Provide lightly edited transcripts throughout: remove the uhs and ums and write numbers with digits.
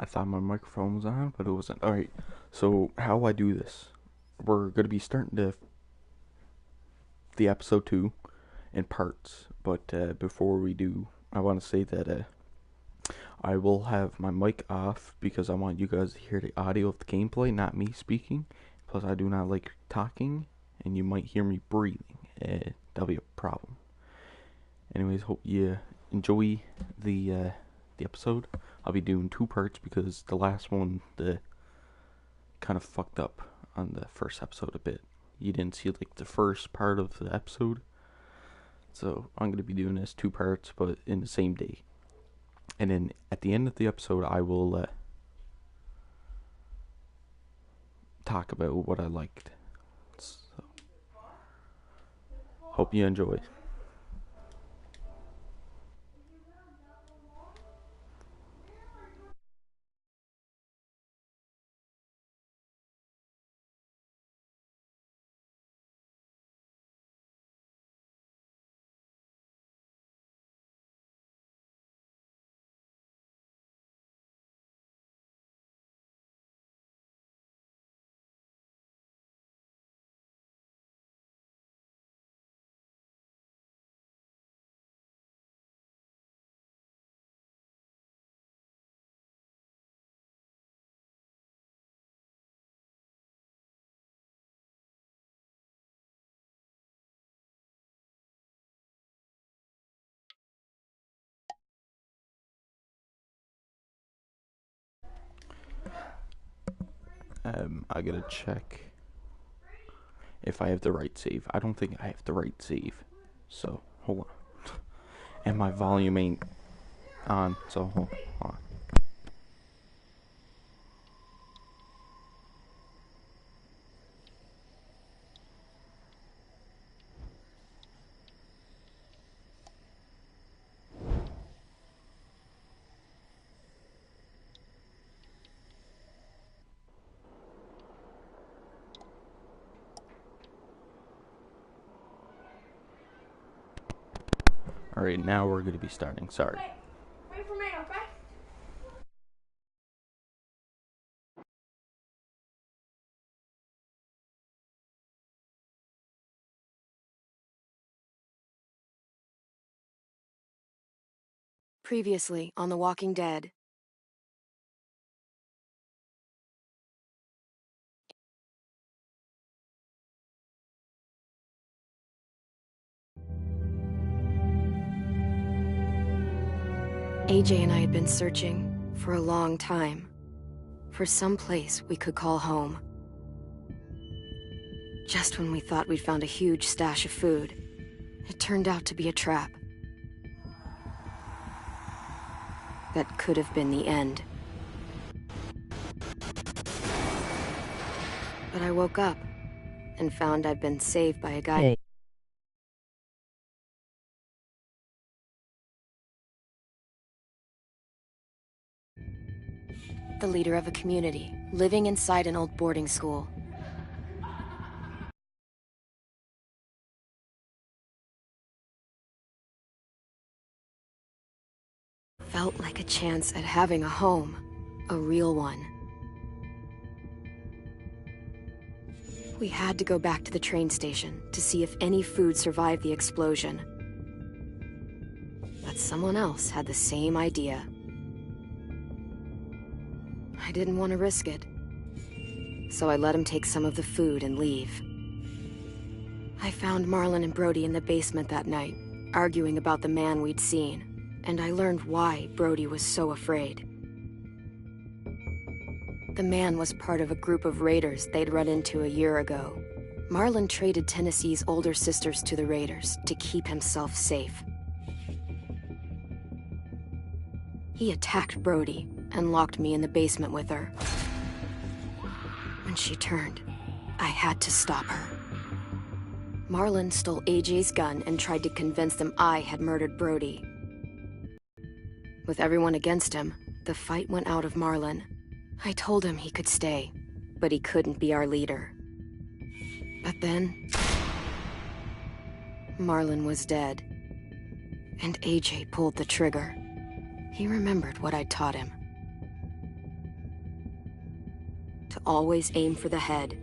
I thought my microphone was on, but it wasn't. Alright, so how I do this? We're going to be starting the episode 2 in parts, but before we do, I want to say that I will have my mic off because I want you guys to hear the audio of the gameplay, not me speaking. Plus, I do not like talking, and you might hear me breathing. That'll be a problem. Anyways, hope you enjoy the episode. I'll be doing 2 parts because the last one kind of fucked up on the first episode a bit. You didn't see like the first part of the episode, so I'm gonna be doing this 2 parts, but in the same day. And then at the end of the episode, I will talk about what I liked. So, hope you enjoy. I gotta check if I have the right save. I don't think I have the right save. So, hold on. And my volume ain't on, so hold on. Alright, now we're gonna be starting. Sorry. Wait for me, okay? Previously on The Walking Dead. AJ and I had been searching for a long time for some place we could call home. Just when we thought we'd found a huge stash of food, it turned out to be a trap. That could have been the end. But I woke up and found I'd been saved by a guy. Hey. The leader of a community, living inside an old boarding school. Felt like a chance at having a home, a real one. We had to go back to the train station to see if any food survived the explosion. But someone else had the same idea. I didn't want to risk it, so I let him take some of the food and leave. I found Marlon and Brody in the basement that night, arguing about the man we'd seen, and I learned why Brody was so afraid. The man was part of a group of raiders they'd run into a year ago. Marlon traded Tennessee's older sisters to the raiders to keep himself safe. He attacked Brody and locked me in the basement with her. When she turned, I had to stop her. Marlon stole AJ's gun and tried to convince them I had murdered Brody. With everyone against him, the fight went out of Marlon. I told him he could stay, but he couldn't be our leader. But then, Marlon was dead, and AJ pulled the trigger. He remembered what I'd taught him. always aim for the head.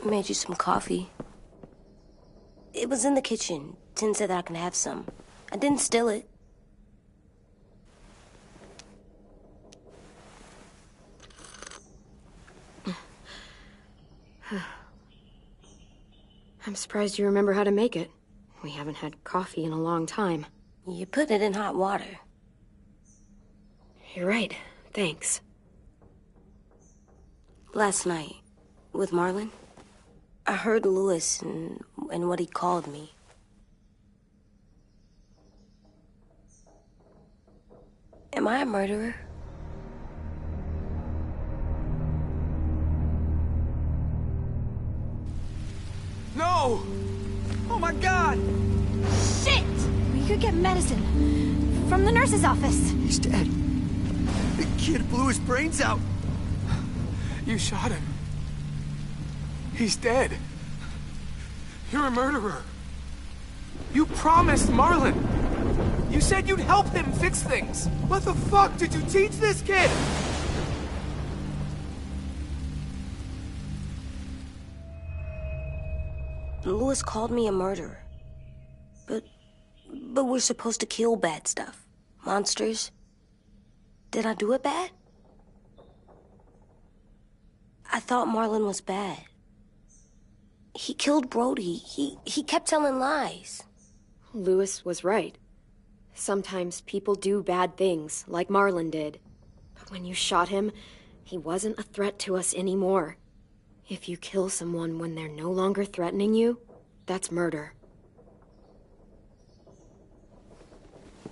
Made you some coffee. It was in the kitchen. Tin said that I can have some. I didn't steal it. I'm surprised you remember how to make it. We haven't had coffee in a long time. You put it in hot water. You're right. Thanks. Last night, with Marlon, I heard Louis and what he called me. Am I a murderer? No! Oh my God! Shit! We could get medicine from the nurse's office. He's dead. The kid blew his brains out. You shot him. He's dead. You're a murderer. You promised Marlon. You said you'd help him fix things. What the fuck did you teach this kid? Louis called me a murderer. But we're supposed to kill bad stuff. Monsters. Did I do it bad? I thought Marlon was bad. He killed Brody. He kept telling lies. Louis was right. Sometimes people do bad things, like Marlon did. But when you shot him, he wasn't a threat to us anymore. If you kill someone when they're no longer threatening you, that's murder.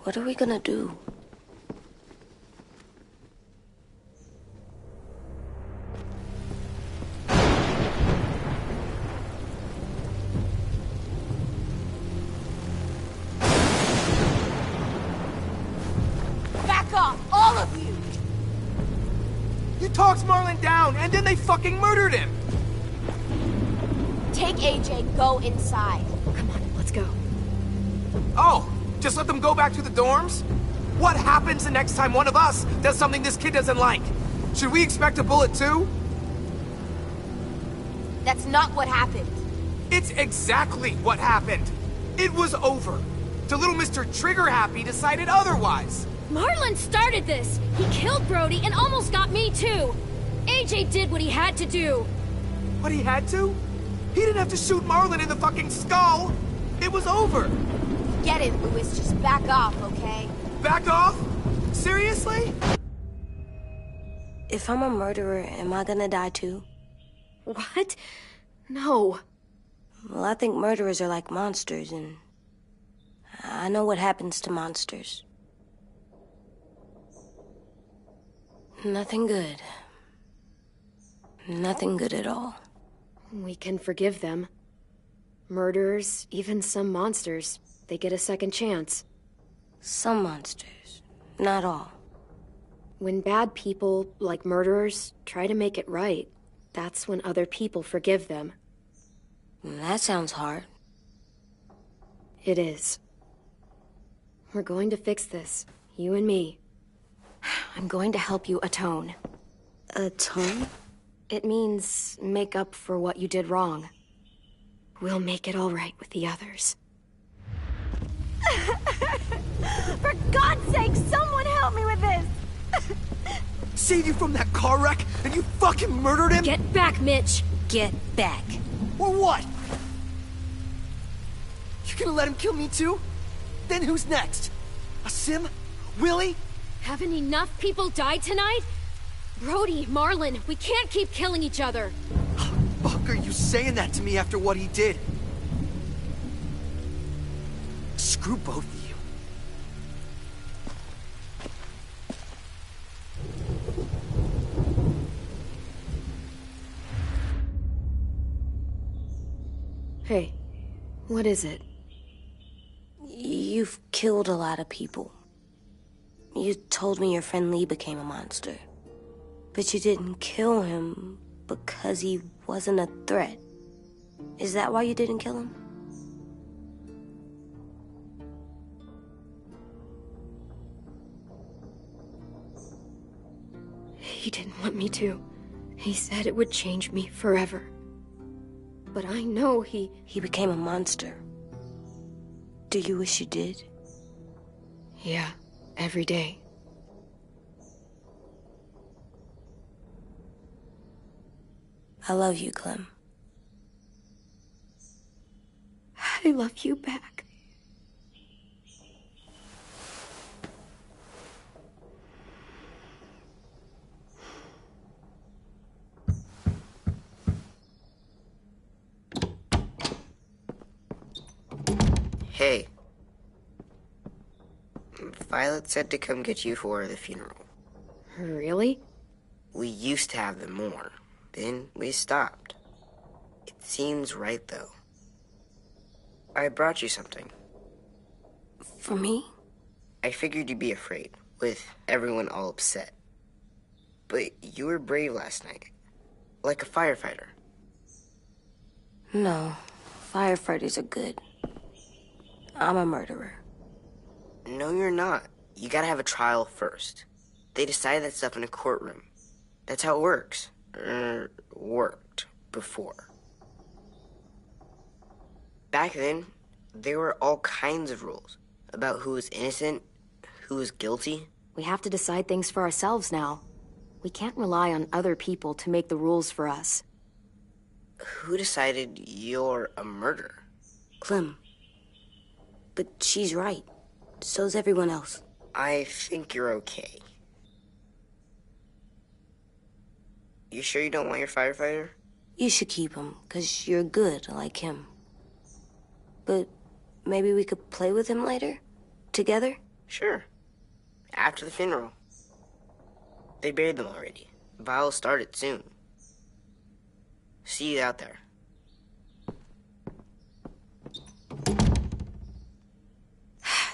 What are we gonna do? Back off, all of you! You talked Marlon down, and then they fucking murdered him! Take AJ, go inside. Come on, let's go. Oh, just let them go back to the dorms? What happens the next time one of us does something this kid doesn't like? Should we expect a bullet too? That's not what happened. It's exactly what happened. It was over. The little Mr. Trigger Happy decided otherwise. Marlon started this! He killed Brody and almost got me too! AJ did what he had to do! What he had to? He didn't have to shoot Marlon in the fucking skull! It was over! Get it, Louis. Just back off, okay? Back off? Seriously? If I'm a murderer, am I gonna die too? What? No. Well, I think murderers are like monsters, and I know what happens to monsters. Nothing good. Nothing good at all. We can forgive them. Murderers, even some monsters, they get a second chance. Some monsters, not all. When bad people, like murderers, try to make it right, that's when other people forgive them. That sounds hard. It is. We're going to fix this, you and me. I'm going to help you atone. Atone? It means make up for what you did wrong. We'll make it all right with the others. For God's sake, someone help me with this! Saved you from that car wreck, and you fucking murdered him? Get back, Mitch! Get back. Or what? You gonna let him kill me too? Then who's next? Sim? Willie? Haven't enough people died tonight? Brody, Marlon, we can't keep killing each other. Fuck are you saying that to me after what he did? Screw both of you. Hey, what is it? You've killed a lot of people. You told me your friend Lee became a monster. But you didn't kill him because he wasn't a threat. Is that why you didn't kill him? He didn't want me to. He said it would change me forever. But I know he became a monster. Do you wish you did? Yeah, every day. I love you, Clem. I love you back. Hey. Violet said to come get you for the funeral. Really? We used to have them more. Then we stopped. It seems right, though. I brought you something. For me? I figured you'd be afraid, with everyone all upset. But you were brave last night. Like a firefighter. No. Firefighters are good. I'm a murderer. No, you're not. You gotta have a trial first. They decide that stuff in a courtroom. That's how it works. Worked before. Back then, there were all kinds of rules about who was innocent, who was guilty. We have to decide things for ourselves now. We can't rely on other people to make the rules for us. Who decided you're a murderer? Clem. But she's right. So's everyone else. I think you're okay. You sure you don't want your firefighter? You should keep him, 'cause you're good like him. But maybe we could play with him later? Together? Sure. After the funeral. They buried them already. Vile'll start it soon. See you out there.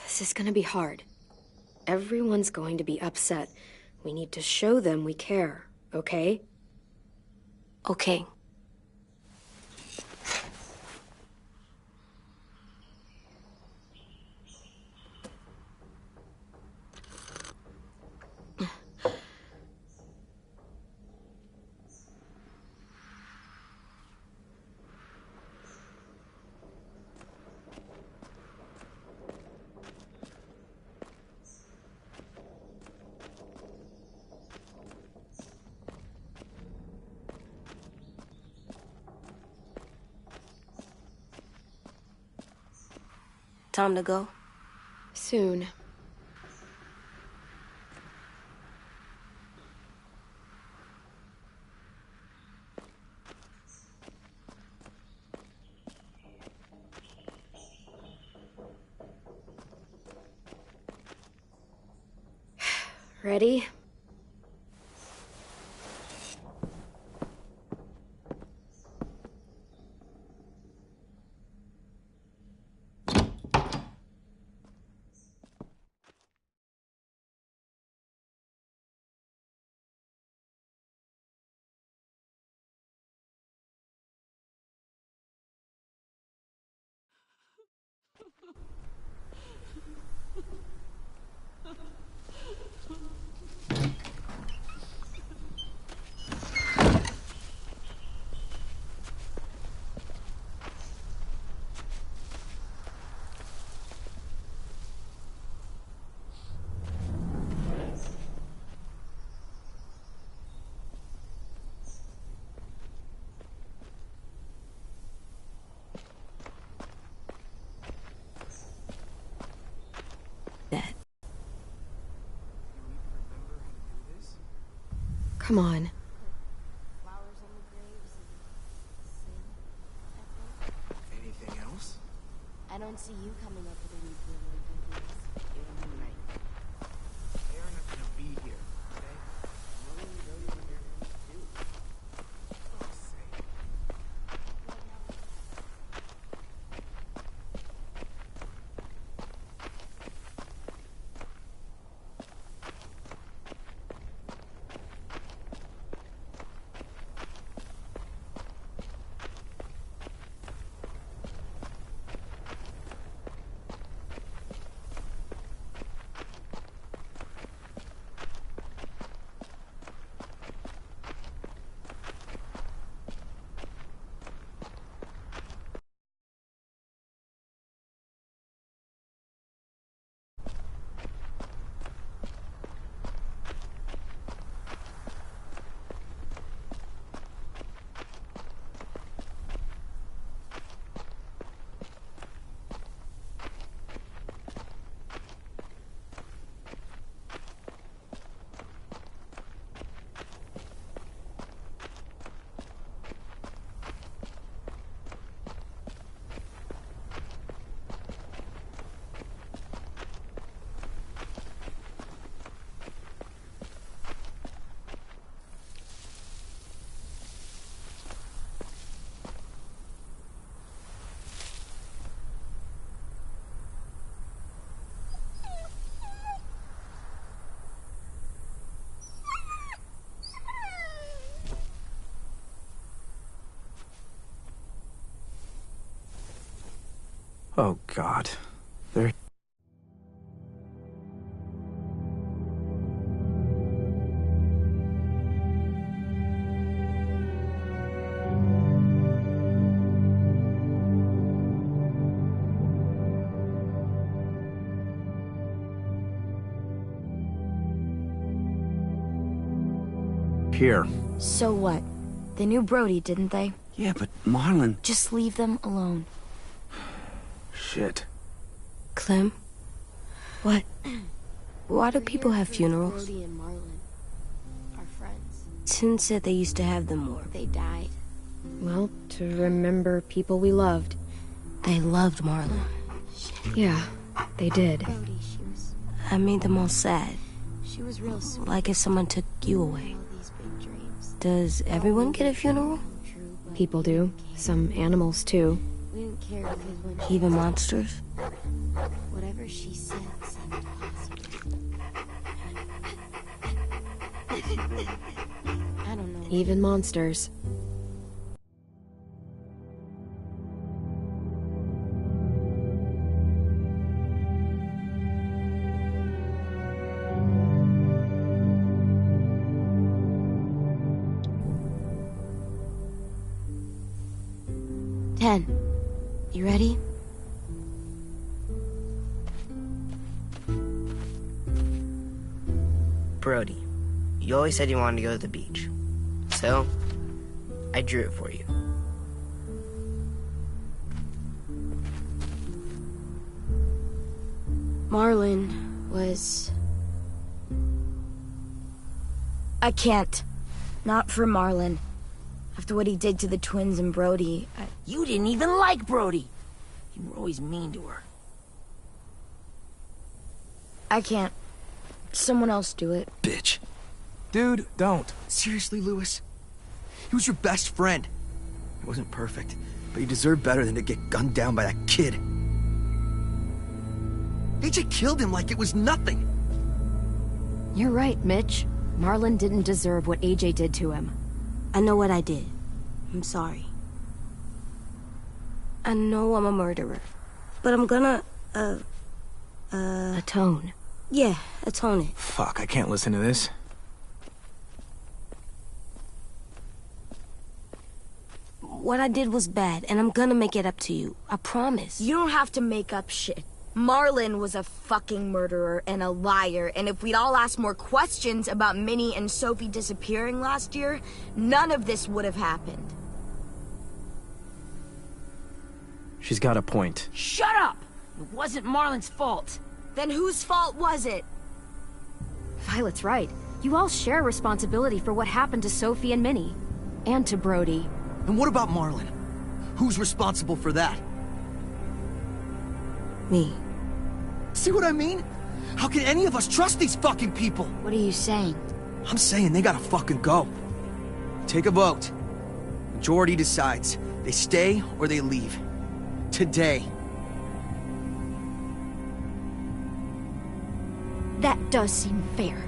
This is gonna be hard. Everyone's going to be upset. We need to show them we care, okay? Okay. Time to go? Soon. Ready? Come on. Anything else? I don't see you coming up with any brilliant ideas. In the night. They're not gonna be here, okay? What do you know what they're going to do? For fuck's sake. Oh, God. They're... Here. So what? They knew Brody, didn't they? Yeah, but Marlon... Just leave them alone. Shit. Clem? What? Why do people have funerals? Brody and Marlon are friends. Tin said they used to have them more. They died. Well, to remember people we loved. They loved Marlon. Yeah, they did. Brody, I made them all sad. she was real sweet. Like if someone took you away. All these big dreams. Does everyone get a funeral? True, but People do. Some animals, too. we didn't care because when she Even monsters? whatever she said seemed possible. I don't know. Even monsters. Ten. You ready? Brody, you always said you wanted to go to the beach. So, I drew it for you. Marlon was... I can't. Not for Marlon. After what he did to the twins and Brody, You didn't even like Brody. You were always mean to her. I can't. Someone else do it. Bitch. Dude, don't. Seriously, Lewis? He was your best friend. He wasn't perfect, but he deserved better than to get gunned down by that kid. AJ killed him like it was nothing. You're right, Mitch. Marlon didn't deserve what AJ did to him. I know what I did. I'm sorry. I know I'm a murderer. But I'm gonna, Atone. yeah, atone it. Fuck, I can't listen to this. What I did was bad, and I'm gonna make it up to you. I promise. You don't have to make up shit. Marlon was a fucking murderer and a liar, and if we'd all asked more questions about Minnie and Sophie disappearing last year, none of this would have happened. She's got a point. Shut up! It wasn't Marlon's fault. Then whose fault was it? Violet's right. You all share responsibility for what happened to Sophie and Minnie. And to Brody. And what about Marlon? Who's responsible for that? Me. See what I mean? How can any of us trust these fucking people? What are you saying? I'm saying they gotta fucking go. Take a vote. Majority decides. They stay or they leave. Today. That does seem fair.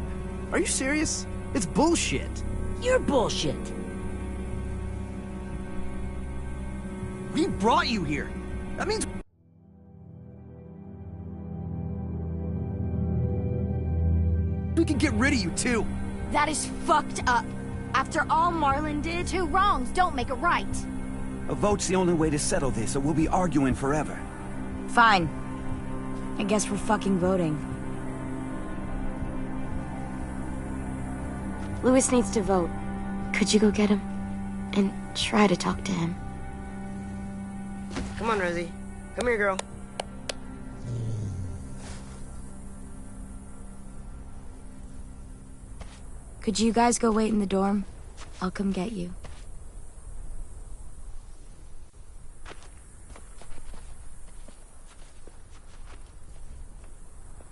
Are you serious? It's bullshit. You're bullshit. We brought you here. That means we can get rid of you too. That is fucked up. After all Marlon did... Two wrongs don't make it right. A vote's the only way to settle this, or we'll be arguing forever. Fine. I guess we're fucking voting. Louis needs to vote. Could you go get him? And try to talk to him. Come on, Rosie. Come here, girl. Could you guys go wait in the dorm? I'll come get you.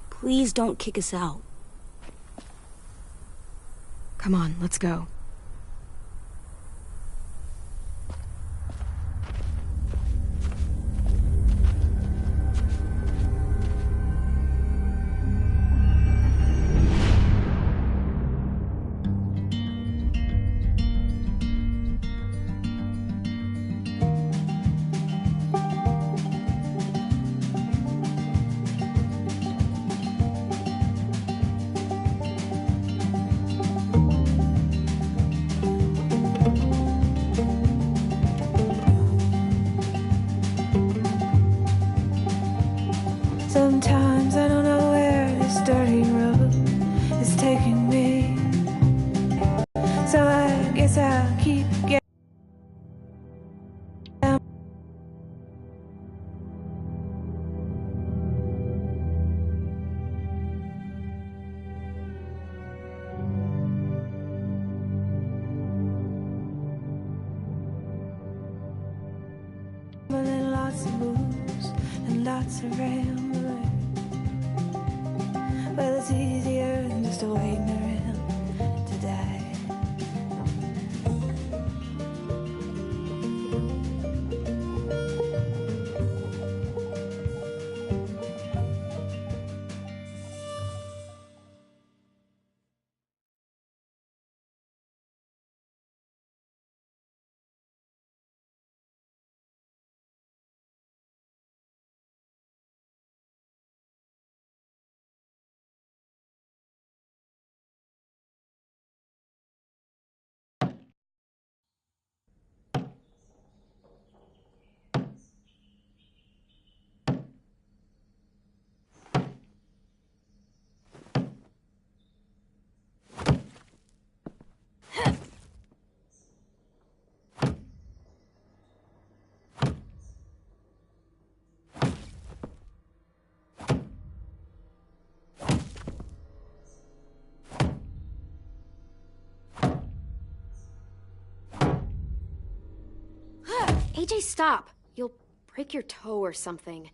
Please don't kick us out. Come on, let's go. Sometimes I don't know where this dirty road is taking me. So I guess I'll keep getting. Lots of moves and lots of rambling. Well, it's easier than just waiting around to die. AJ, stop. You'll break your toe or something.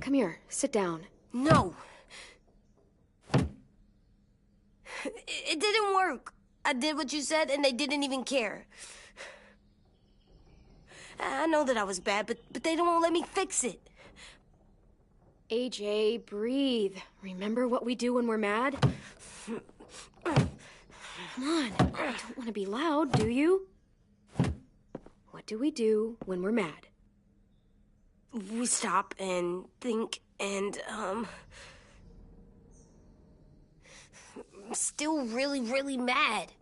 Come here, sit down. No. It didn't work. I did what you said and they didn't even care. I know that I was bad, but they don't let me fix it. AJ, breathe. Remember what we do when we're mad? Come on, you don't want to be loud, do you? What do we do when we're mad? We stop and think and, I'm still really, really mad.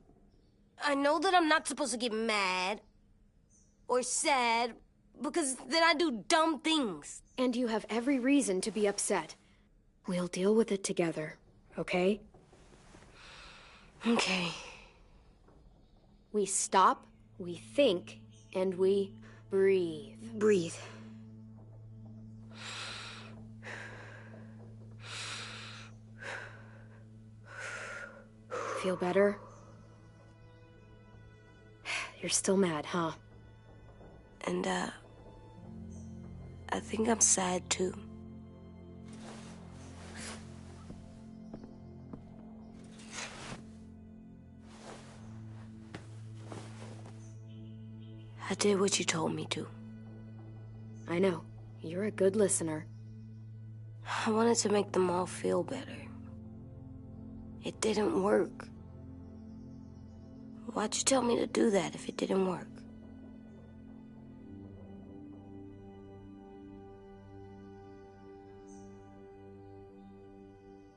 I know that I'm not supposed to get mad or sad because then I do dumb things. And you have every reason to be upset. We'll deal with it together, okay? Okay. We stop, we think, and we breathe. Breathe. Feel better? You're still mad, huh? And, I think I'm sad too. I did what you told me to. I know. You're a good listener. I wanted to make them all feel better. It didn't work. Why'd you tell me to do that if it didn't work?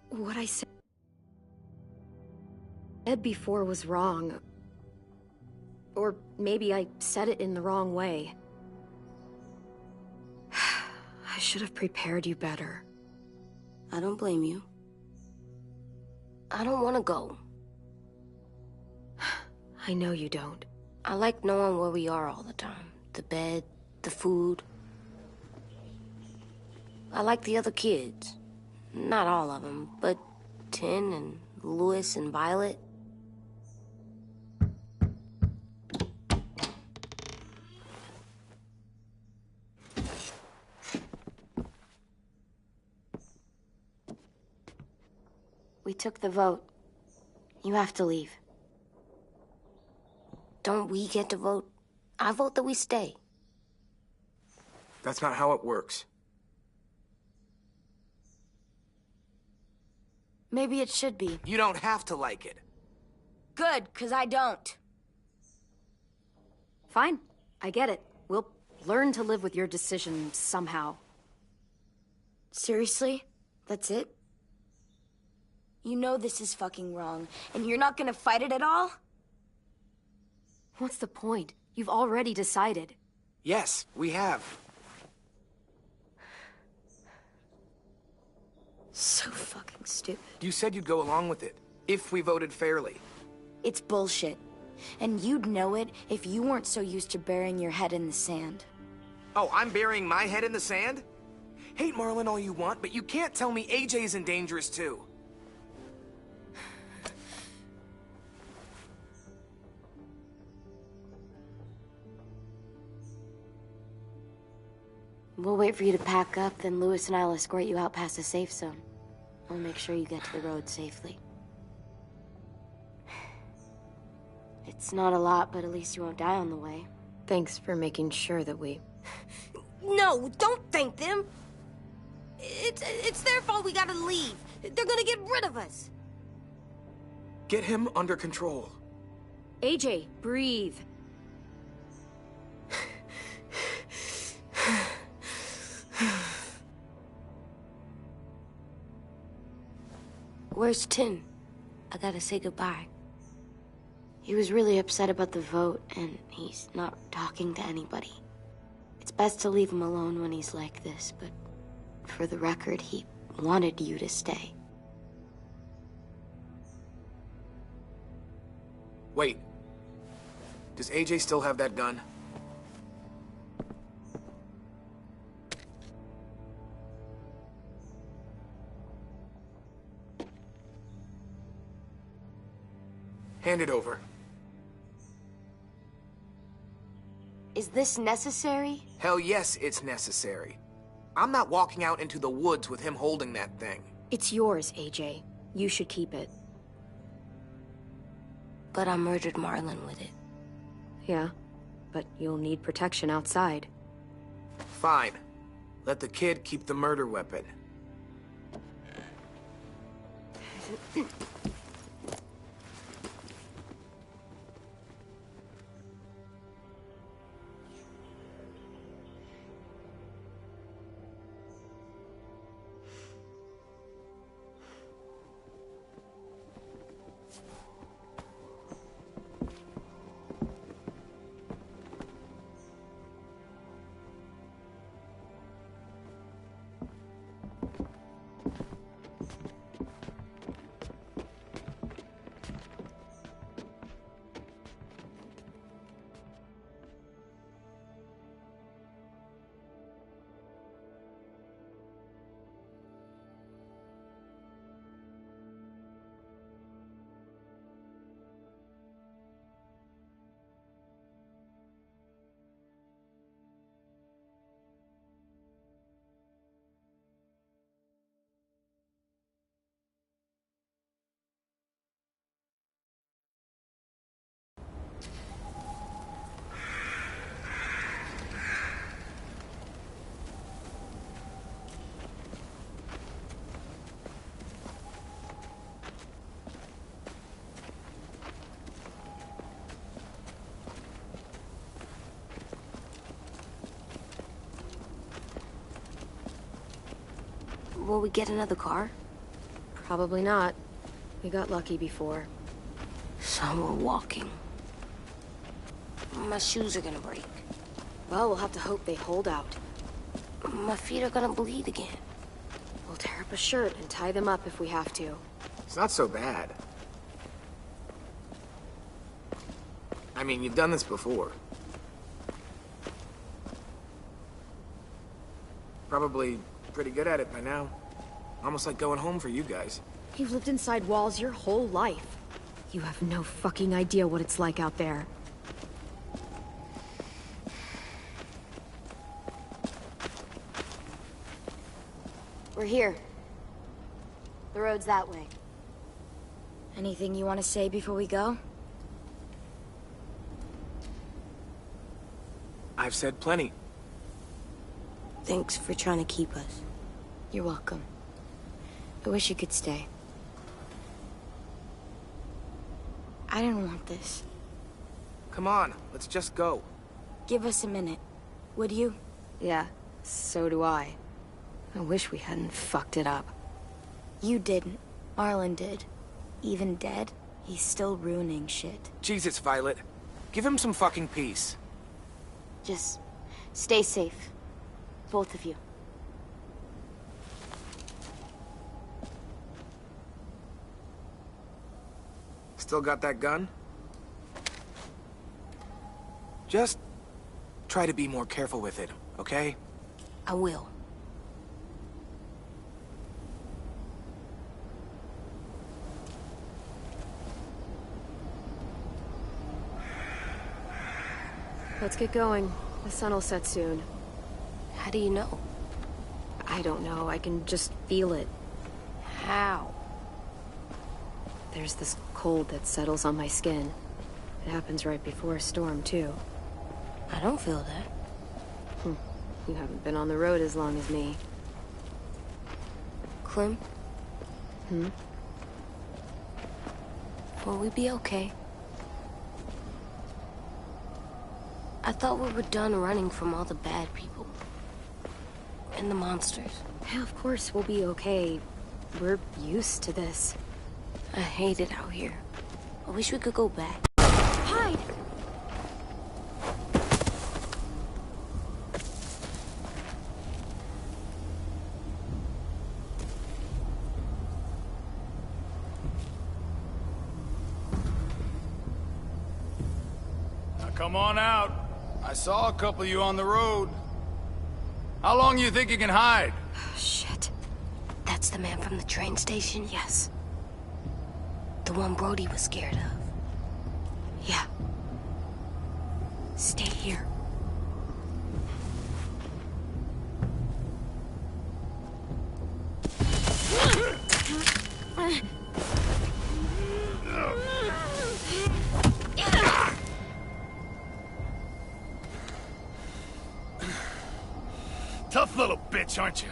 What I said before was wrong. Or maybe I said it in the wrong way. I should have prepared you better. I don't blame you. I don't want to go. I know you don't. I like knowing where we are all the time. The bed, the food. I like the other kids. Not all of them, but Tin and Louis and Violet. We took the vote. You have to leave. Don't we get to vote? I vote that we stay. That's not how it works. Maybe it should be. You don't have to like it. Good, 'cause I don't. Fine. I get it. We'll learn to live with your decision somehow. Seriously? That's it? You know this is fucking wrong, and you're not gonna fight it at all? What's the point? You've already decided. Yes, we have. So fucking stupid. You said you'd go along with it, if we voted fairly. It's bullshit. And you'd know it if you weren't so used to burying your head in the sand. Oh, I'm burying my head in the sand? Hate Marlon all you want, but you can't tell me AJ's in dangerous too. We'll wait for you to pack up, then Louis and I'll escort you out past the safe zone. We'll make sure you get to the road safely. It's not a lot, but at least you won't die on the way. Thanks for making sure that we... No, don't thank them! It's their fault we gotta leave. They're gonna get rid of us. Get him under control. AJ, breathe. Where's Tin? I gotta say goodbye. He was really upset about the vote, and he's not talking to anybody. It's best to leave him alone when he's like this, but for the record, he wanted you to stay. Wait. Does AJ still have that gun? Hand it over. Is this necessary? Hell yes, it's necessary. I'm not walking out into the woods with him holding that thing. It's yours, AJ. You should keep it. But I murdered Marlon with it. Yeah, but you'll need protection outside. Fine. Let the kid keep the murder weapon. Will we get another car? Probably not. We got lucky before. So we're walking. My shoes are gonna break. Well, we'll have to hope they hold out. My feet are gonna bleed again. We'll tear up a shirt and tie them up if we have to. It's not so bad. I mean, you've done this before. Probably pretty good at it by now. Almost like going home for you guys. You've lived inside walls your whole life. You have no fucking idea what it's like out there. We're here. The road's that way. Anything you want to say before we go? I've said plenty. Thanks for trying to keep us. You're welcome. I wish you could stay. I didn't want this. Come on, let's just go. Give us a minute, would you? Yeah, so do I. I wish we hadn't fucked it up. You didn't. Marlon did. Even dead, he's still ruining shit. Jesus, Violet. Give him some fucking peace. Just stay safe. Both of you. Still got that gun? Just try to be more careful with it, okay? I will. Let's get going. The sun will set soon. How do you know? I don't know. I can just feel it. How? There's this cold that settles on my skin. It happens right before a storm, too. I don't feel that. You haven't been on the road as long as me. Clem? Will we be okay? I thought we were done running from all the bad people. And the monsters. Yeah, of course we'll be okay. We're used to this. I hate it out here. I wish we could go back. Hide! Now come on out. I saw a couple of you on the road. How long you think you can hide? Shit. That's the man from the train station? Yes. The one Brody was scared of. Yeah. Stay here. Tough little bitch, aren't you?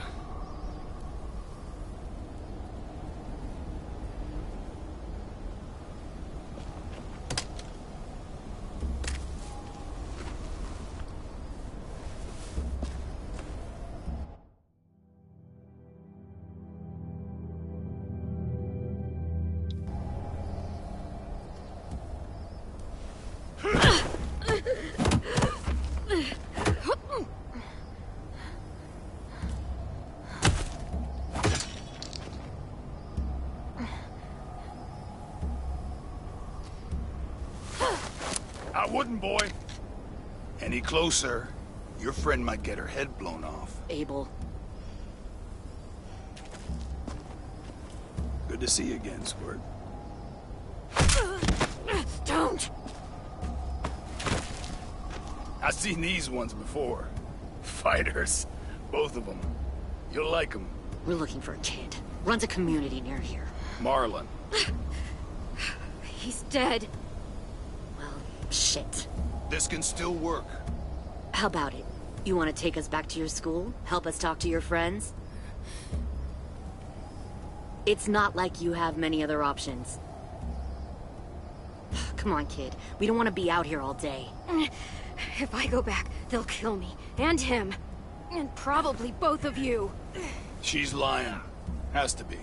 I wouldn't, boy. Any closer, your friend might get her head blown off. Abel. Good to see you again, Squirt. Don't! I've seen these ones before. Fighters. Both of them. You'll like them. We're looking for a kid. Runs a community near here. Marlon. He's dead. Well, shit. This can still work. How about it? You want to take us back to your school? Help us talk to your friends? It's not like you have many other options. Come on, kid. We don't want to be out here all day. If I go back, they'll kill me. And him. And probably both of you. She's lying. Has to be.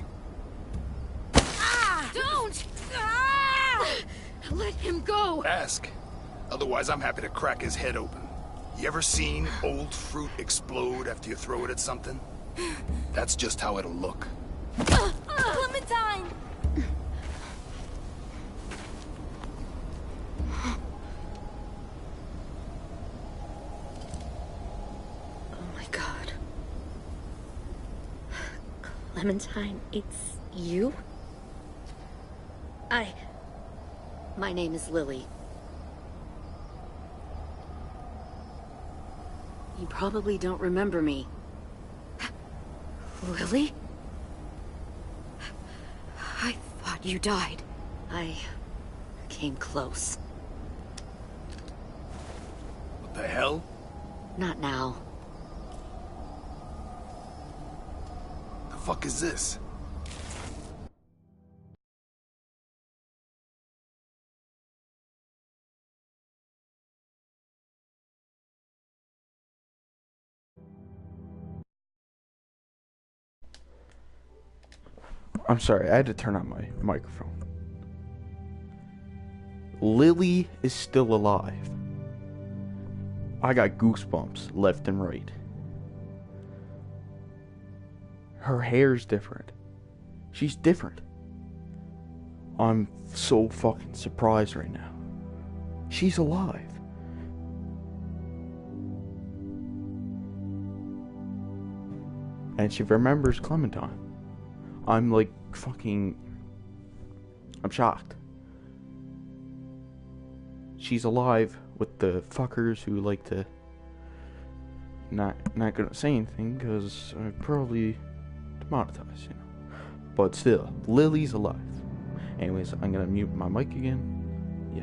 Ah! Don't! Ah! Let him go! Ask. Otherwise, I'm happy to crack his head open. You ever seen old fruit explode after you throw it at something? That's just how it'll look. Clementine! Oh my God. Clementine, it's you? My name is Lily. You probably don't remember me. Lily? I thought you died. I came close. What the hell? Not now. The fuck is this? I'm sorry, I had to turn on my microphone. Lily is still alive. I got goosebumps left and right. Her hair's different. She's different. I'm so fucking surprised right now. She's alive. And she remembers Clementine. I'm like fucking... I'm shocked. She's alive with the fuckers who like to... Not gonna say anything because I probably demonetize, you know. But still, Lily's alive. Anyways, I'm gonna mute my mic again. Yeah.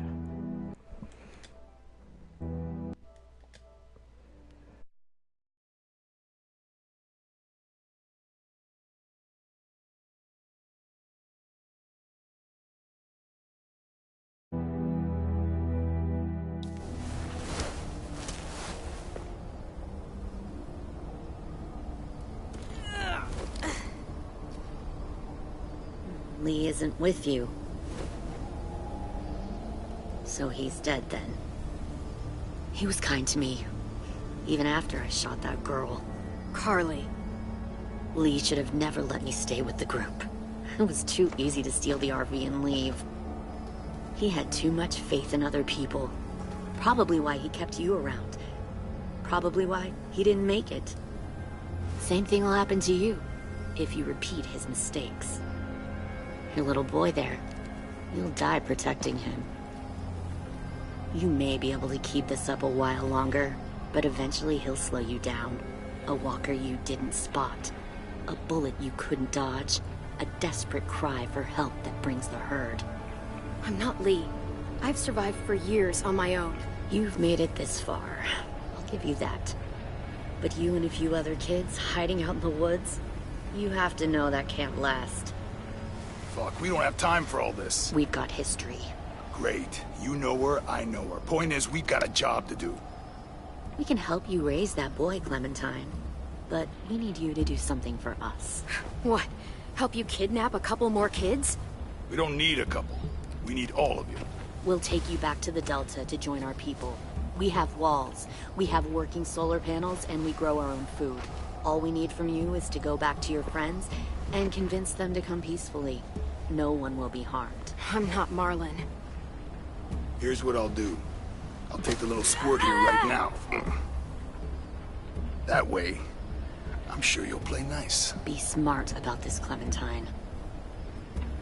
Lee isn't with you. So he's dead then. He was kind to me, even after I shot that girl. Carly. Lee should have never let me stay with the group. It was too easy to steal the RV and leave. He had too much faith in other people. Probably why he kept you around. Probably why he didn't make it. Same thing will happen to you, if you repeat his mistakes. Your little boy there, you'll die protecting him. You may be able to keep this up a while longer, but eventually he'll slow you down. A walker you didn't spot. A bullet you couldn't dodge. A desperate cry for help that brings the herd. I'm not Lee. I've survived for years on my own. You've made it this far. I'll give you that. But you and a few other kids hiding out in the woods, you have to know that can't last. Fuck, we don't have time for all this. We've got history. Great. You know her, I know her. Point is, we've got a job to do. We can help you raise that boy, Clementine. But we need you to do something for us. What? Help you kidnap a couple more kids? We don't need a couple. We need all of you. We'll take you back to the Delta to join our people. We have walls, we have working solar panels, and we grow our own food. All we need from you is to go back to your friends and convince them to come peacefully. No one will be harmed. I'm not Marlon. Here's what I'll do. I'll take the little squirt here right now. That way, I'm sure you'll play nice. Be smart about this, Clementine.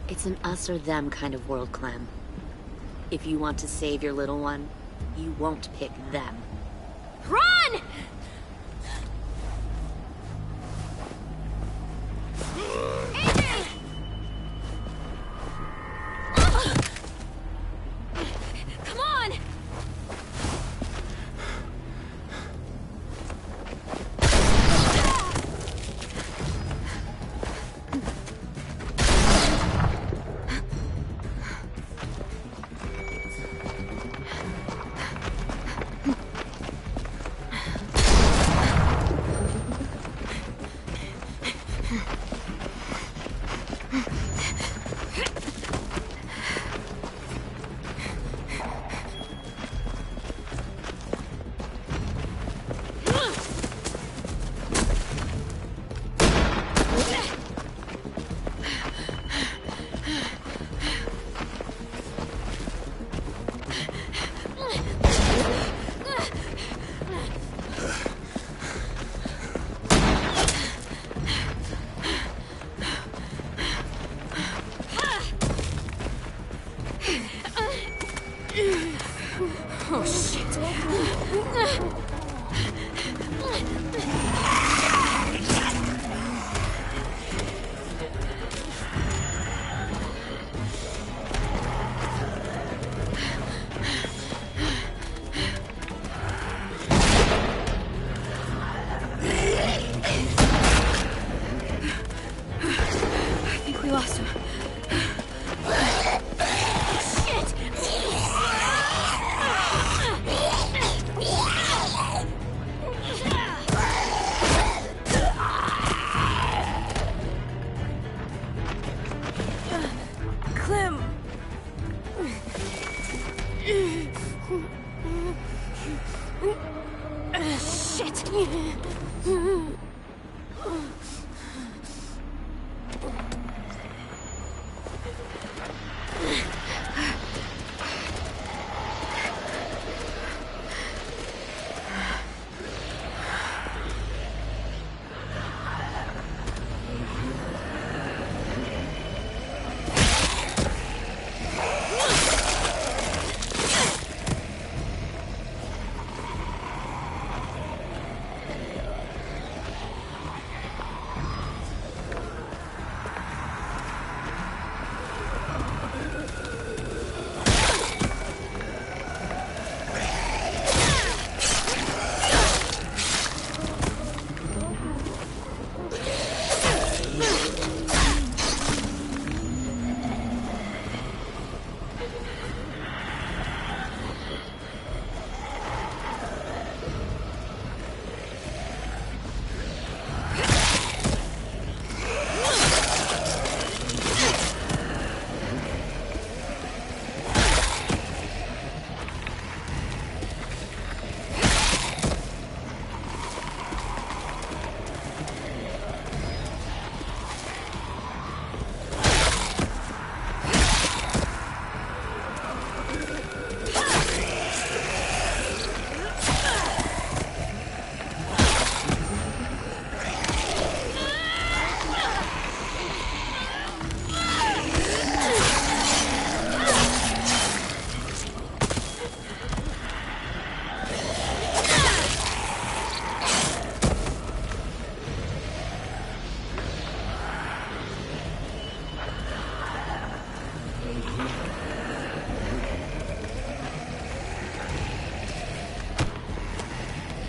It's an us or them kind of world, Clem. If you want to save your little one, you won't pick them. Run! AJ! Come on! Oh, shit. I think we lost him. Clem! Shit!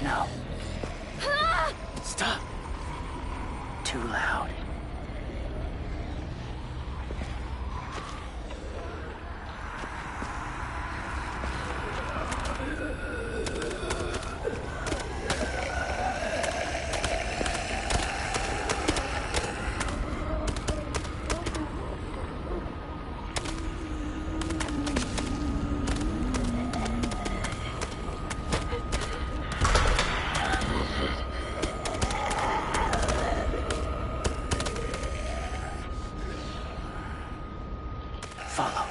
No. Stop. Too loud. Follow.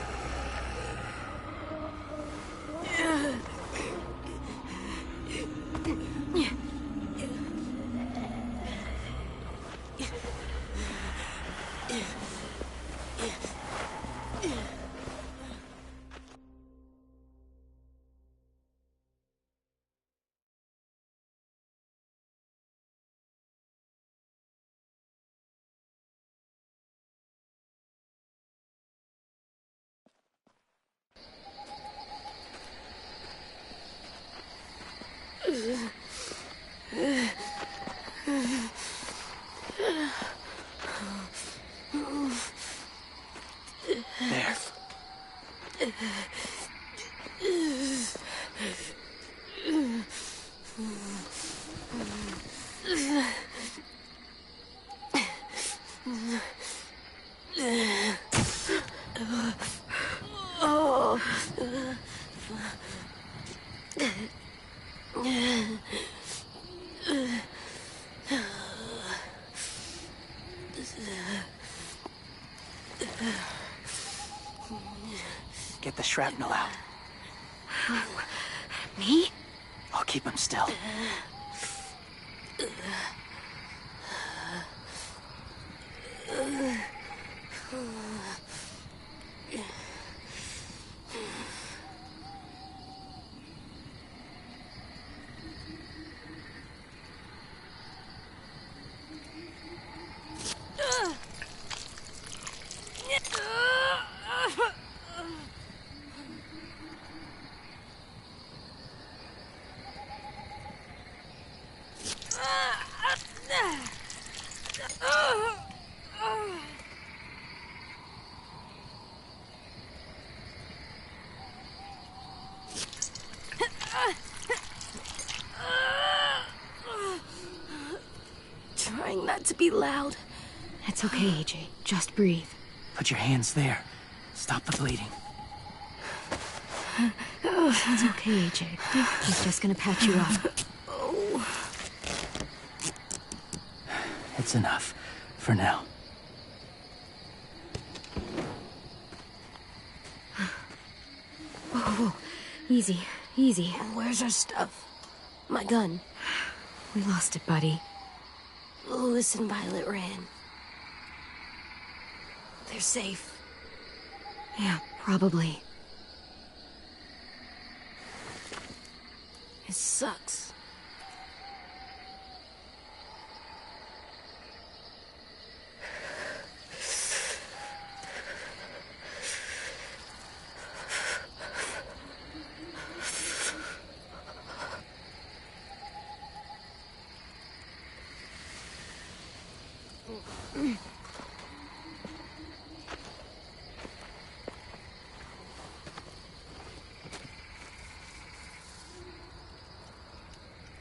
There. Get the shrapnel out. Me? I'll keep him still. to be loud. It's okay, AJ. Just breathe. Put your hands there. Stop the bleeding. It's okay, AJ. He's just gonna patch you up. It's enough. For now. Whoa. Easy. Easy. Where's our stuff? My gun. We lost it, buddy. Louis and Violet ran. They're safe. Yeah, probably. It sucks.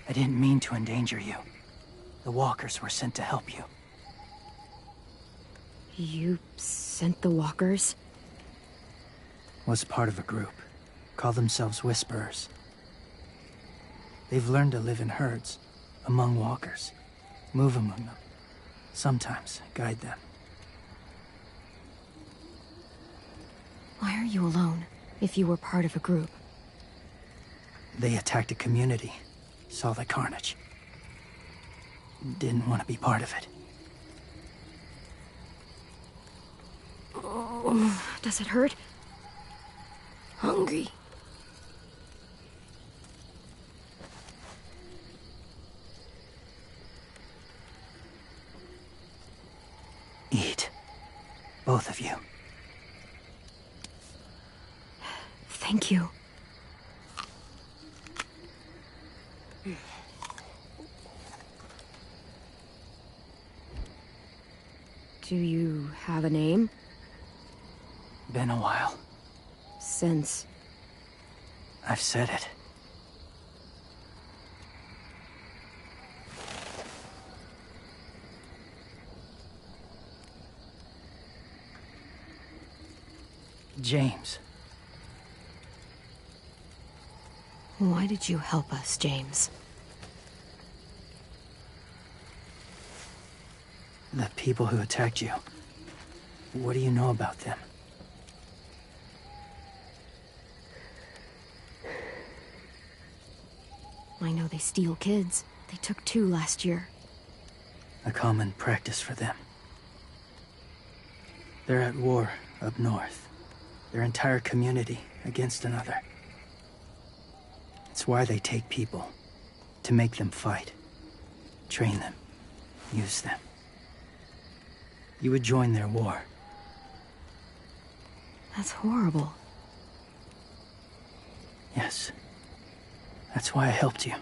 I didn't mean to endanger you. The walkers were sent to help you. You sent the walkers? Was part of a group. Call themselves Whisperers. They've learned to live in herds, among walkers. Move among them. Sometimes guide them. Why are you alone, if you were part of a group? They attacked a community. Saw the carnage. Didn't want to be part of it. Does it hurt? Hungry. Eat. Both of you. Thank you. Do you have a name? Been a while. Since? I've said it. James. Why did you help us, James? The people who attacked you. What do you know about them? I know they steal kids. They took 2 last year. A common practice for them. They're at war up north. Their entire community against another. It's why they take people. To make them fight. Train them. Use them. You would join their war. That's horrible. Yes. That's why I helped you.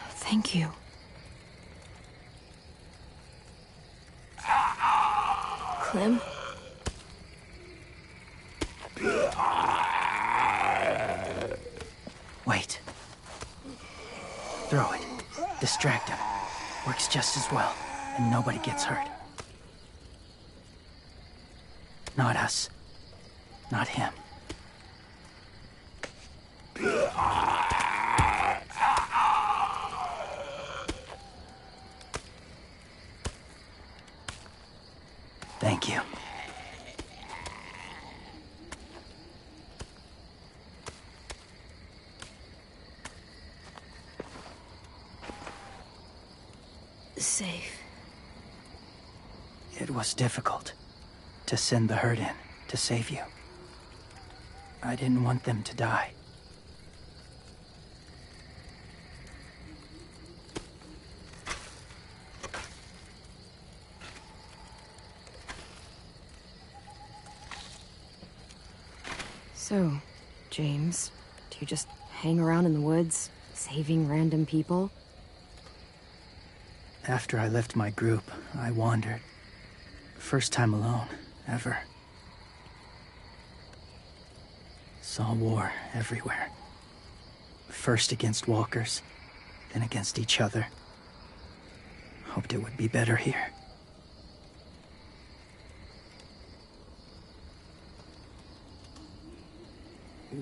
Thank you. Clem? Wait. Throw it. Distract him. Works just as well, and nobody gets hurt. Not us. Not him. Thank you. Safe. It was difficult to send the herd in to save you. I didn't want them to die. So, James, do you just hang around in the woods, saving random people? After I left my group, I wandered. First time alone, ever. Saw war everywhere. First against walkers, then against each other. Hoped it would be better here.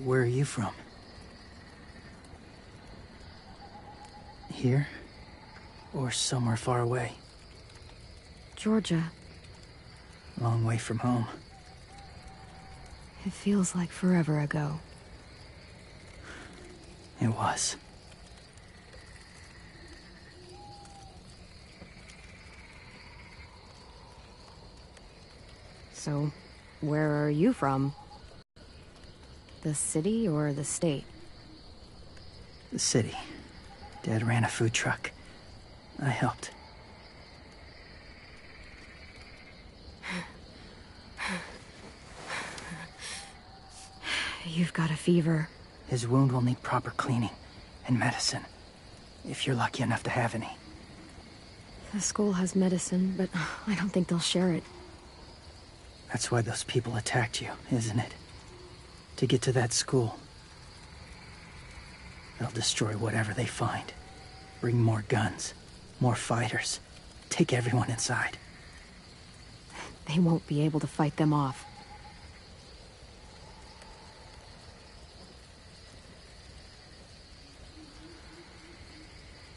Where are you from? Here? Or somewhere far away? Georgia. Long way from home. It feels like forever ago. It was. So, where are you from? The city or the state? The city. Dad ran a food truck. I helped. You've got a fever. His wound will need proper cleaning and medicine, if you're lucky enough to have any. The school has medicine, but I don't think they'll share it. That's why those people attacked you, isn't it? To get to that school. They'll destroy whatever they find. Bring more guns, more fighters. Take everyone inside. They won't be able to fight them off.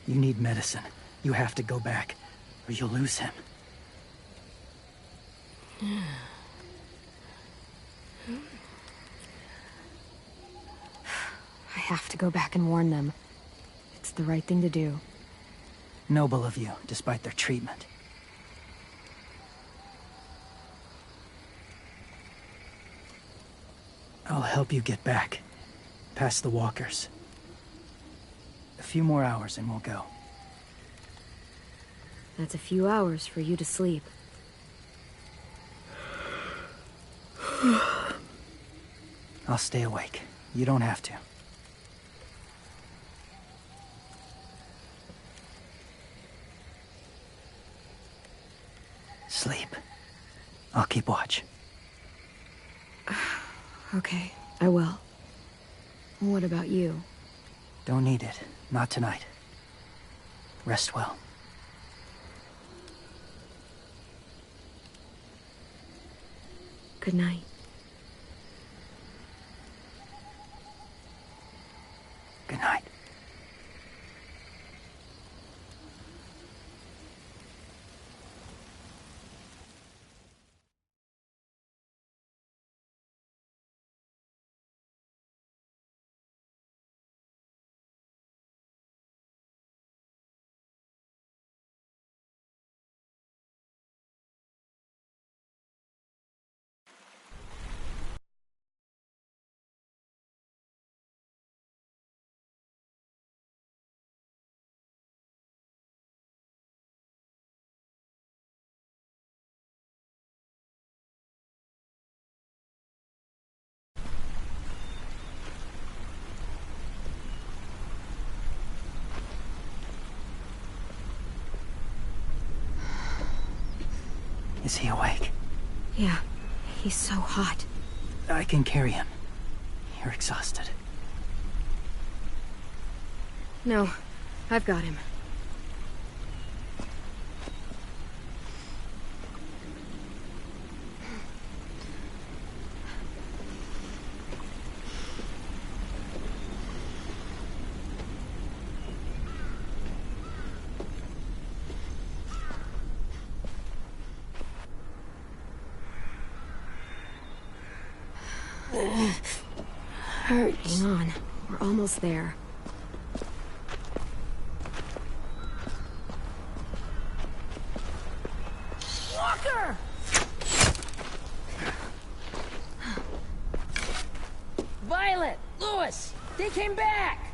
You need medicine. You have to go back, or you'll lose him. I have to go back and warn them. It's the right thing to do. Noble of you, despite their treatment. I'll help you get back. Past the walkers. A few more hours and we'll go. That's a few hours for you to sleep. I'll stay awake. You don't have to. Sleep. I'll keep watch. Okay, I will. What about you? Don't need it. Not tonight. Rest well. Good night. Good night. Is he awake? Yeah, he's so hot. I can carry him. You're exhausted. No, I've got him. Hurts. Hang on, we're almost there. Walker! Violet! Lewis! They came back!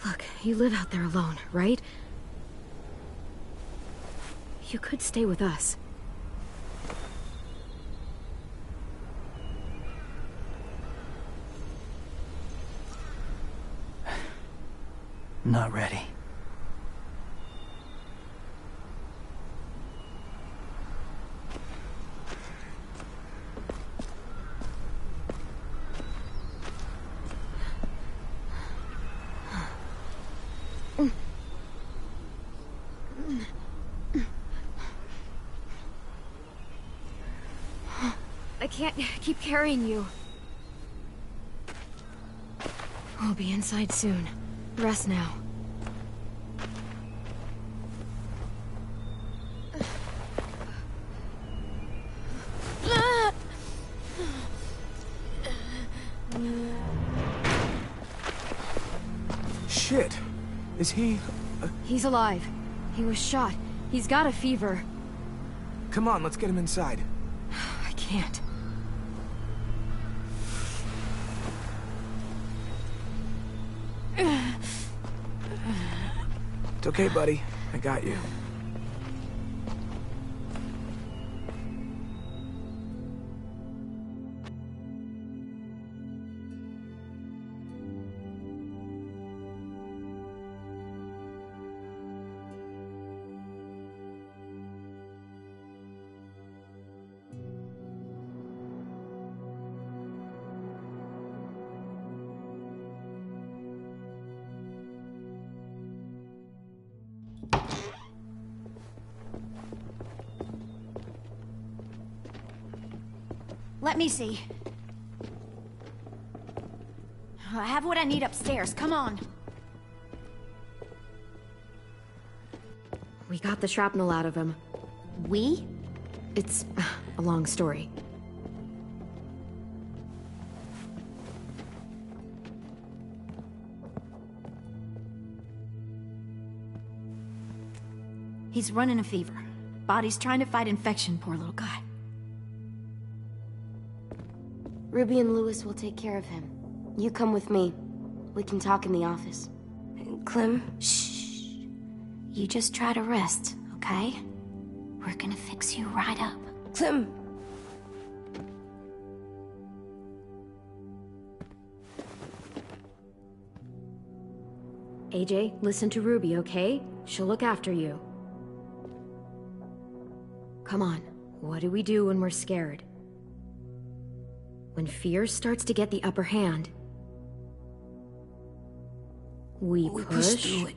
Look, you live out there alone, right? You could stay with us. Not ready. I can't keep carrying you. I'll be inside soon. Rest now. Shit. Is he... He's alive. He was shot. He's got a fever. Come on, let's get him inside. I can't. It's okay, buddy. I got you. Let me see. I have what I need upstairs. Come on. We got the shrapnel out of him. We? It's a long story. He's running a fever. Body's trying to fight infection, poor little guy. Ruby and Lewis will take care of him. You come with me. We can talk in the office. Clem? Shh. You just try to rest, okay? We're gonna fix you right up. Clem! AJ, listen to Ruby, okay? She'll look after you. Come on, what do we do when we're scared? When fear starts to get the upper hand, we push through it.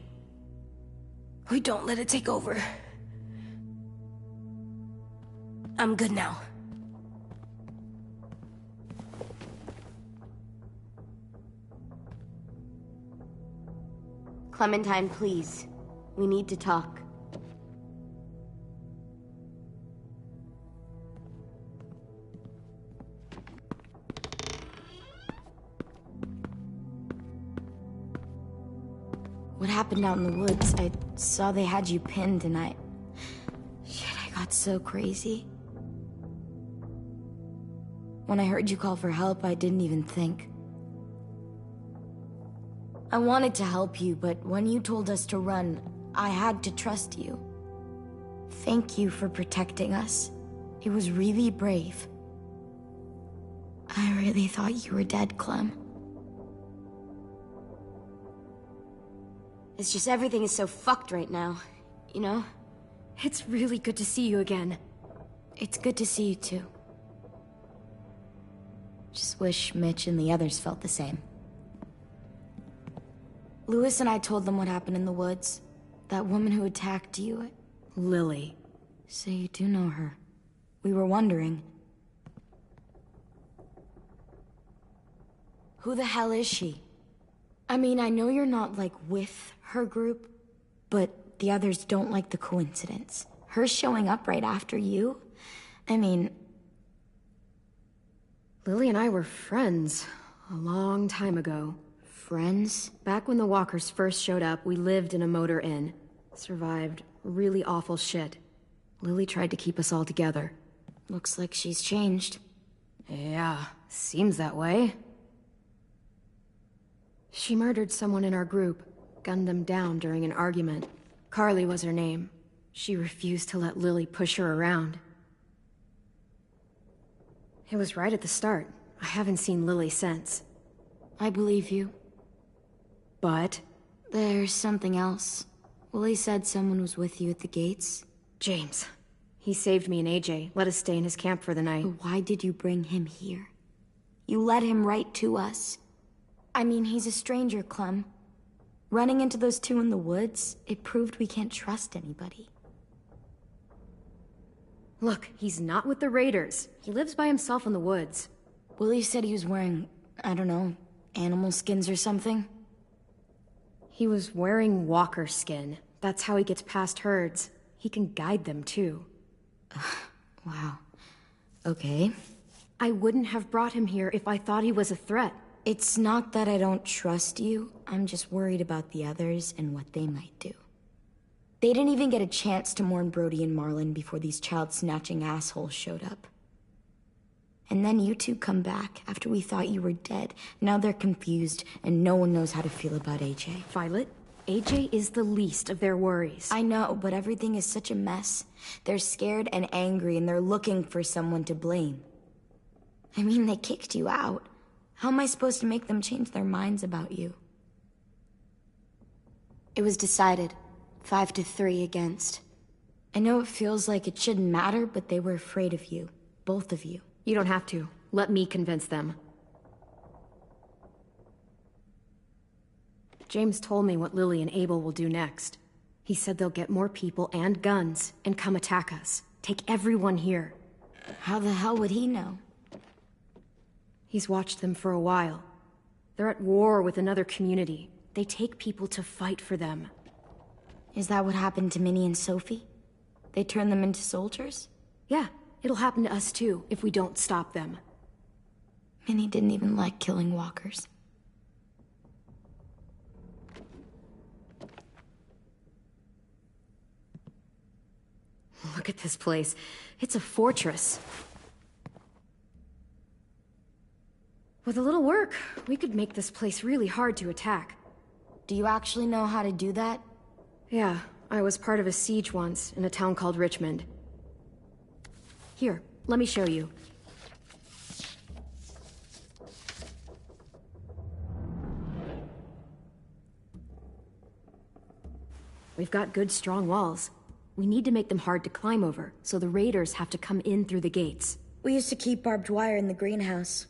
We don't let it take over. I'm good now. Clementine, please. We need to talk. What happened out in the woods? I saw they had you pinned and I got so crazy. When I heard you call for help, I didn't even think. I wanted to help you, but when you told us to run, I had to trust you. Thank you for protecting us. It was really brave. I really thought you were dead, Clem. It's just everything is so fucked right now, you know? It's really good to see you again. It's good to see you too. Just wish Mitch and the others felt the same. Lewis and I told them what happened in the woods. That woman who attacked you. Lily. So you do know her. We were wondering. Who the hell is she? I mean, I know you're not, like, with her group, but the others don't like the coincidence. Her showing up right after you? I mean... Lily and I were friends a long time ago. Friends? Back when the walkers first showed up, we lived in a motor inn. Survived really awful shit. Lily tried to keep us all together. Looks like she's changed. Yeah, seems that way. She murdered someone in our group, gunned them down during an argument. Carly was her name. She refused to let Lily push her around. It was right at the start. I haven't seen Lily since. I believe you. But? There's something else. Willie said someone was with you at the gates. James. He saved me and AJ, let us stay in his camp for the night. But why did you bring him here? You led him right to us. I mean, he's a stranger, Clem. Running into those two in the woods, it proved we can't trust anybody. Look, he's not with the Raiders. He lives by himself in the woods. Willie said he was wearing, I don't know, animal skins or something. He was wearing walker skin. That's how he gets past herds. He can guide them, too. Wow. Okay. I wouldn't have brought him here if I thought he was a threat. It's not that I don't trust you. I'm just worried about the others and what they might do. They didn't even get a chance to mourn Brody and Marlon before these child-snatching assholes showed up. And then you two come back after we thought you were dead. Now they're confused, and no one knows how to feel about AJ. Violet, AJ is the least of their worries. I know, but everything is such a mess. They're scared and angry, and they're looking for someone to blame. I mean, they kicked you out. How am I supposed to make them change their minds about you? It was decided. 5-3 against. I know it feels like it shouldn't matter, but they were afraid of you. Both of you. You don't have to. Let me convince them. James told me what Lily and Abel will do next. He said they'll get more people and guns and come attack us. Take everyone here. How the hell would he know? He's watched them for a while. They're at war with another community. They take people to fight for them. Is that what happened to Minnie and Sophie? They turned them into soldiers? Yeah, it'll happen to us too, if we don't stop them. Minnie didn't even like killing walkers. Look at this place. It's a fortress. With a little work, we could make this place really hard to attack. Do you actually know how to do that? Yeah, I was part of a siege once in a town called Richmond. Here, let me show you. We've got good, strong walls. We need to make them hard to climb over, so the raiders have to come in through the gates. We used to keep barbed wire in the greenhouse.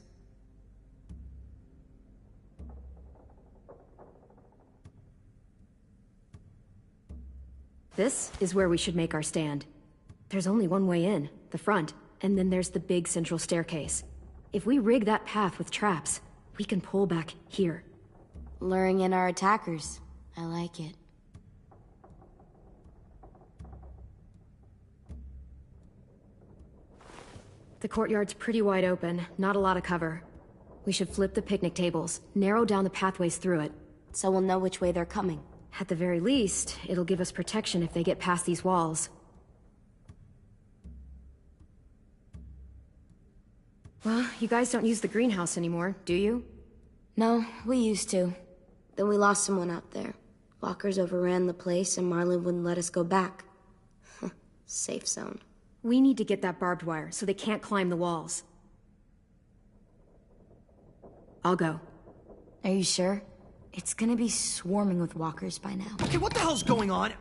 This is where we should make our stand. There's only one way in, the front, and then there's the big central staircase. If we rig that path with traps, we can pull back here. Luring in our attackers. I like it. The courtyard's pretty wide open, not a lot of cover. We should flip the picnic tables, narrow down the pathways through it. So we'll know which way they're coming. At the very least, it'll give us protection if they get past these walls. Well, you guys don't use the greenhouse anymore, do you? No, we used to. Then we lost someone out there. Walkers overran the place and Marlon wouldn't let us go back. Safe zone. We need to get that barbed wire so they can't climb the walls. I'll go. Are you sure? It's gonna be swarming with walkers by now. Okay, what the hell's going on?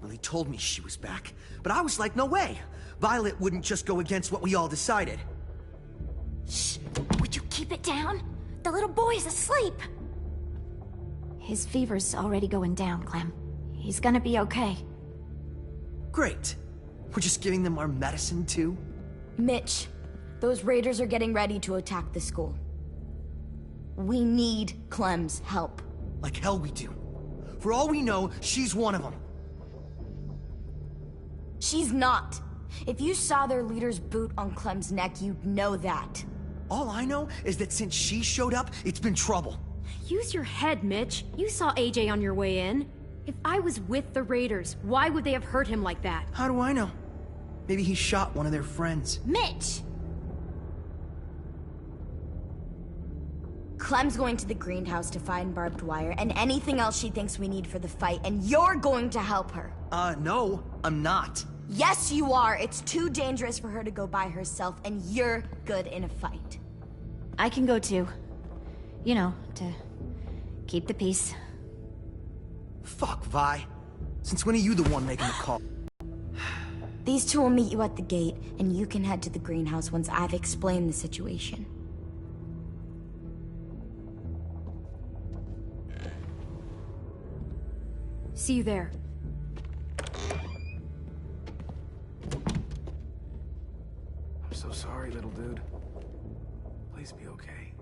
Well, he told me she was back, but I was like, no way. Violet wouldn't just go against what we all decided. Shh! Would you keep it down? The little boy's asleep! His fever's already going down, Clem. He's gonna be okay. Great. We're just giving them our medicine, too? Mitch, those raiders are getting ready to attack the school. We need Clem's help. Like hell we do. For all we know, she's one of them. She's not. If you saw their leader's boot on Clem's neck, you'd know that. All I know is that since she showed up, it's been trouble. Use your head, Mitch. You saw AJ on your way in. If I was with the raiders, why would they have hurt him like that? How do I know? Maybe he shot one of their friends. Mitch! Clem's going to the greenhouse to find barbed wire and anything else she thinks we need for the fight, and you're going to help her. No, I'm not. Yes, you are. It's too dangerous for her to go by herself, and you're good in a fight. I can go too. You know, to keep the peace. Fuck, Vi. Since when are you the one making the call? These two will meet you at the gate, and you can head to the greenhouse once I've explained the situation. See you there. I'm so sorry, little dude. Please be okay.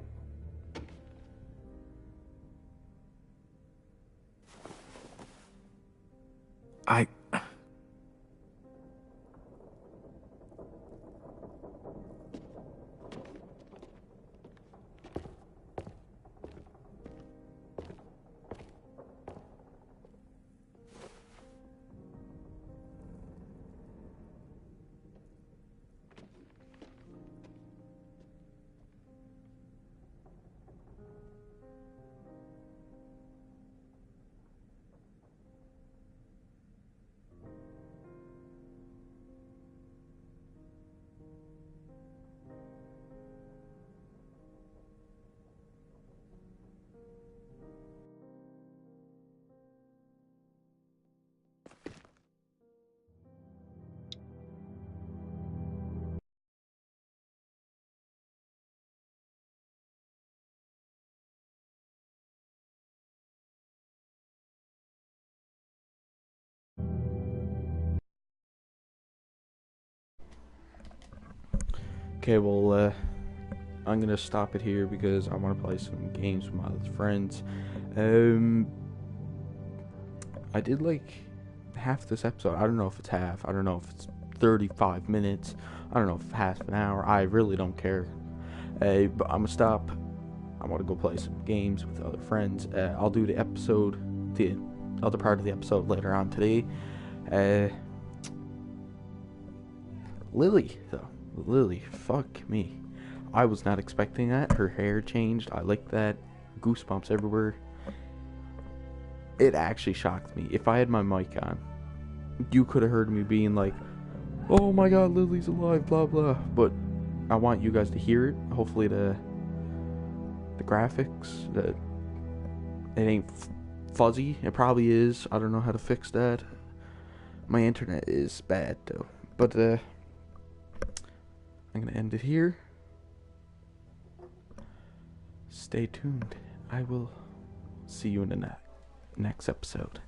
I... Okay, well, I'm gonna stop it here because I want to play some games with my other friends. I did like half this episode. I don't know if it's half. I don't know if it's 35 minutes. I don't know if half an hour. I really don't care. But I'm gonna stop. I want to go play some games with other friends. I'll do the other part of the episode later on today. Lily, though. Lily, fuck me. I was not expecting that. Her hair changed. I like that. Goosebumps everywhere. It actually shocked me. If I had my mic on, you could have heard me being like, oh my god, Lily's alive, blah blah. But I want you guys to hear it. Hopefully the graphics, it ain't fuzzy. It probably is. I don't know how to fix that. My internet is bad though. But I'm gonna end it here. Stay tuned. I will see you in the next episode.